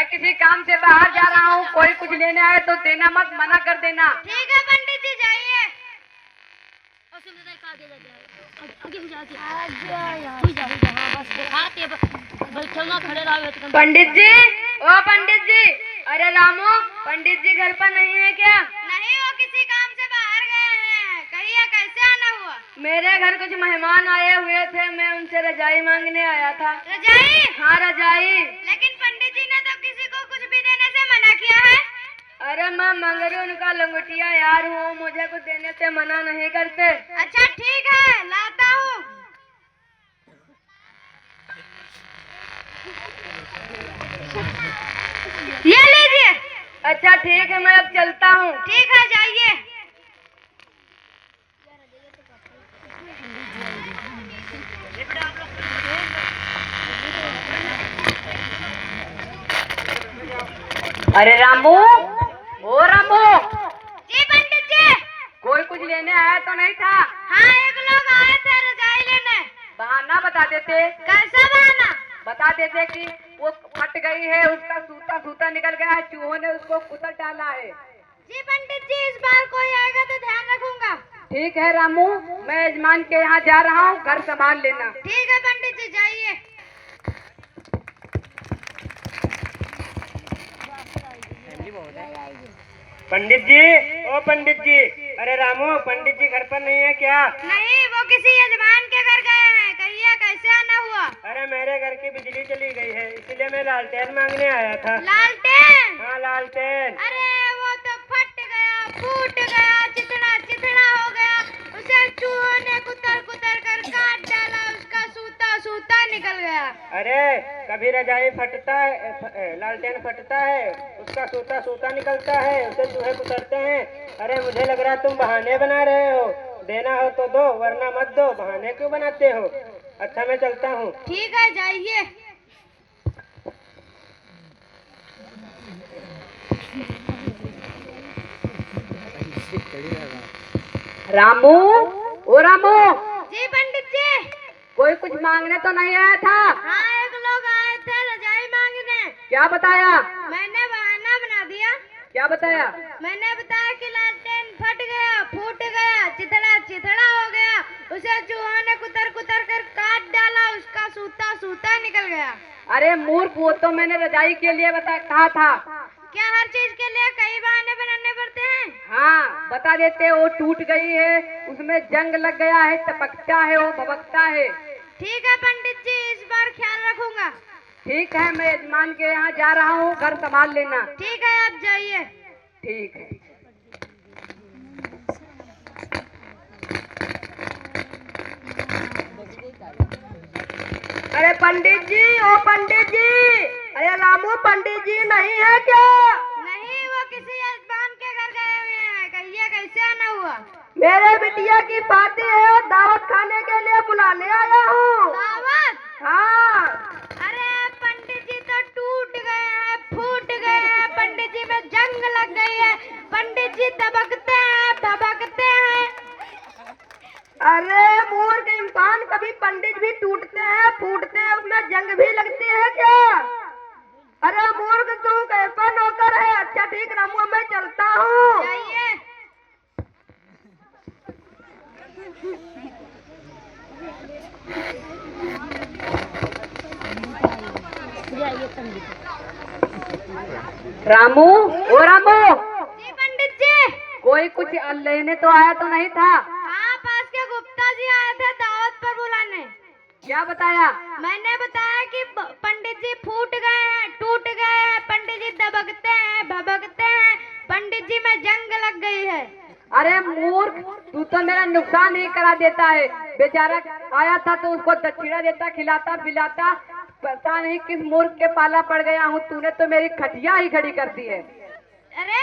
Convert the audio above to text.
मैं किसी काम से बाहर जा रहा हूँ, कोई कुछ लेने आए तो देना मत, मना कर देना। ठीक है पंडित जी, जाइए। पंडित जी, ओ पंडित जी, अरे रामू, पंडित जी घर पर नहीं है क्या? नहीं, वो किसी काम से बाहर गए हैं। कहिए कैसे आना हुआ? मेरे घर कुछ मेहमान आए हुए थे, मैं उनसे रजाई मांगने आया था। रजाई? हाँ रजाई। लेकिन पंडित जी ने तो किसी को कुछ भी देने से मना किया है। अरे मैं मंगरू उनका लंगोटिया यार हूँ, मुझे कुछ देने से मना नहीं करते। अच्छा ठीक है, लाता हूँ। ये लीजिए। अच्छा ठीक है, मैं अब चलता हूँ। ठीक है, जाइए। अरे रामू, ओ रामू। जी पंडित जी। कोई कुछ लेने आया तो नहीं था? हाँ, एक लोग आए थे रजाई लेने। बहाना बता देते। कैसा बहाना? बता देते कि वो फट गई है, उसका सूता निकल गया है, चूहों ने उसको कुतर डाला है। जी पंडित जी, इस बार कोई आएगा तो ध्यान रखूंगा। ठीक है रामू, मैं यजमान के यहाँ जा रहा हूँ, घर संभाल लेना। ठीक है पंडित जी, जाइए। पंडित जी, ओ पंडित जी, अरे रामू, पंडित जी घर पर नहीं है क्या? नहीं, वो किसी यजमान के घर गए हैं। कहिए कैसे आना हुआ? अरे मेरे घर की बिजली चली गई है, इसलिए मैं लालटेन मांगने आया था। लालटेन? हाँ लालटेन। अरे वो तो फट गया, फूट गया, चिथड़ा चिथड़ा हो गया। उसे चूहों ने कुतर कुतर कर काट डाला, उसका सूता निकल गया। अरे कभी रजाई फटता है, लालटेन फटता है, उसका सूता निकलता है, उसे चूहे कुतरते हैं। अरे मुझे लग रहा है तुम बहाने बना रहे हो। देना हो तो दो, वरना मत दो। बहाने क्यों बनाते हो? अच्छा मैं चलता हूँ। ठीक है, जाइए। रामू, ओ रामू। जी पंडित जी। कोई कुछ मांगने तो नहीं आया था? हाँ, एक लोग आए थे रजाई मांगने। क्या बताया? मैंने बहाना बना दिया। क्या बताया? मैंने बताया कि लालटेन फट गया, फूट गया, चिथड़ा चिथड़ा हो गया। उसे चूहों ने कुतर कुतर कर काट डाला, उसका सूता निकल गया। अरे मूर्ख, वो तो मैंने रजाई के लिए कहा था। क्या हर चीज के लिए कई बहाने बनाने पड़ते हैं? हाँ बता देते, वो टूट गई है, उसमें जंग लग गया है, टपकता है, वो भभकता है। ठीक है पंडित जी, इस बार ख्याल रखूंगा। ठीक है, मैं यजमान के यहाँ जा रहा हूँ, घर संभाल लेना। ठीक है, आप जाइए। ठीक है। अरे पंडित जी, ओ पंडित जी, अरे रामू, पंडित जी नहीं है क्या? नहीं, वो किसी यजमान के घर गए हुए हैं। कहिए कैसे आना हुआ? मेरे बिटिया की पार्टी है, दावत खाने के लिए बुलाने आया हूँ। दावत? हाँ। अरे पंडित जी तो टूट गए हैं, फूट गए हैं, पंडित जी में जंग लग गई है, पंडित जी दबकते हैं, भभकते हैं। अरे मूर्ख इंसान, कभी पंडित भी टूटते हैं, फूटते हैं, उसमें जंग भी लगती है क्या? अरे मूर्ख, तू कैसा नौकर है? अच्छा ठीक रामू, मैं चलता हूँ। जाइए। रामू, ओ रामू। जी पंडित जी। कोई कुछ लेने तो आया तो नहीं था? हाँ, पास के गुप्ता जी आए थे दावत पर बुलाने। क्या बताया? मैंने बताया कि पंडित जी फूट गए हैं, टूट गए हैं, पंडित जी दबकते हैं, भभकते हैं, पंडित जी में जंग लग गई है। अरे मूर्ख, तू तो मेरा नुकसान ही करा देता है। बेचारा आया था तो उसको दक्षिणा देता, खिलाता पिलाता। पता नहीं किस मूर्ख के पाला पड़ गया हूँ, तूने तो मेरी खटिया ही खड़ी कर दी है। अरे